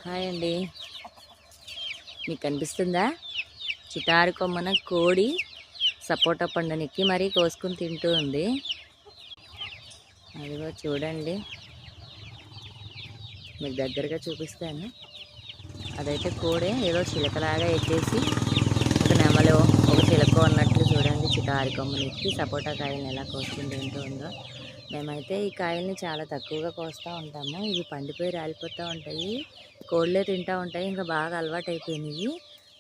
Hi అండి, మీకు కనిపిస్తుందా? చిటారు కొమ్మన కోడి సపోటా పండునికి మరీ కోసుకుని తింటూ ఉంది. అదిగో చూడండి, మీకు దగ్గరగా చూపిస్తాను. అదైతే కోడే ఏదో చిలకలాగా ఎక్కేసి ఒక నెమలో ఒక చిలక ఉన్నట్లు చూడండి. చిటారు కొమ్మని ఎక్కి సపోటా కాయలను ఎలా కోసుకుని తింటూ ఉందో. మేమైతే ఈ కాయల్ని చాలా తక్కువగా కోస్తూ ఉంటాము. ఇవి పండిపోయి రాలిపోతూ ఉంటాయి, కోళ్ళే తింటూ ఉంటాయి. ఇంకా బాగా అలవాటు అయిపోయినాయి.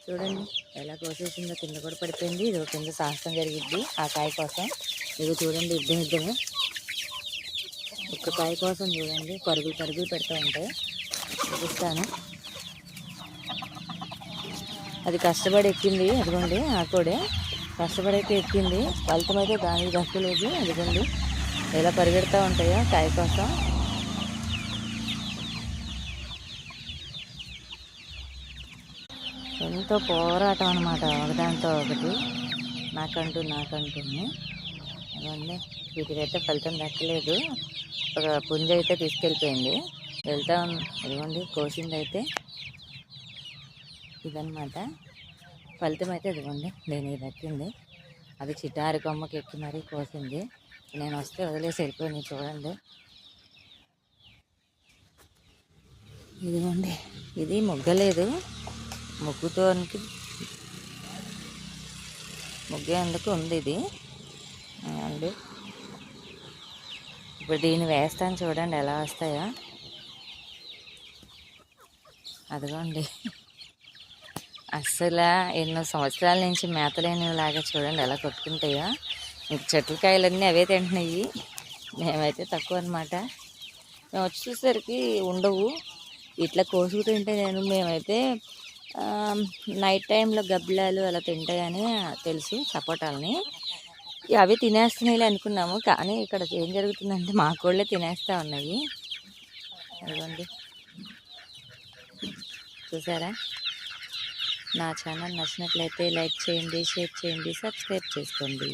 చూడండి ఎలా కోసేసిందో, కింద కూడా పడిపోయింది. ఇది కింద సాహసం జరిగిద్ది ఆ కాయ కోసం. ఇది చూడండి, ఇద్దమే ఒక్క కాయ కోసం చూడండి పరుగులు పెడుతూ ఉంటాయి. చూపిస్తాను. అది కష్టపడి ఎక్కింది, అదిగోండి ఆ కోడే కష్టపడైతే ఎక్కింది. ఫలితం అయితే దానికి దక్కలేదు. అదిగోండి ఎలా పరిగెడుతూ ఉంటాయో కాయ కోసం. ఎంతో పోరాటం అనమాట, ఒకదాంతో ఒకటి, నాకంటూనే అదండి. వీటికైతే ఫలితం దక్కలేదు. ఒక పుంజ అయితే తీసుకెళ్ళిపోయింది. వెళ్తా ఇదిగోండి కోసింది అయితే ఇదనమాట. ఫలితం అయితే ఇదిగోండి దీనికి దక్కింది. అది చిటారి కొమ్మకి ఎక్కి మరీ కోసింది. నేను వస్తే వదిలేసి వెళ్ళిపోయింది. చూడండి ఇదిగోండి, ఇది మొగ్గలేదు. మొగ్గేందుకు ఉంది ఇది అండి. ఇప్పుడు దీన్ని వేస్తాను, చూడండి ఎలా వస్తాయో. అదిగోండి, అస్సలు ఎన్నో సంవత్సరాల నుంచి మేతలేనిలాగా చూడండి ఎలా కొట్టుకుంటాయో. ఇంక చెట్ల కాయలన్నీ అవే తింటున్నాయి. మేమైతే తక్కువ అనమాట. మేము వచ్చి చూసేసరికి ఉండవు. ఇట్లా కోసుకు తింటే మేమైతే నైట్ టైంలో గబ్బిలాలు అలా తింటాయని తెలుసు సపోటాలని. అవి తినేస్తున్నాయి అనుకున్నాము, కానీ ఇక్కడ ఏం జరుగుతుందంటే మా కోళ్ళే తినేస్తూ ఉన్నాయి. అదిగోండి చూసారా? నా ఛానల్ నచ్చినట్లయితే లైక్ చేయండి, షేర్ చేయండి, సబ్స్క్రైబ్ చేసుకోండి.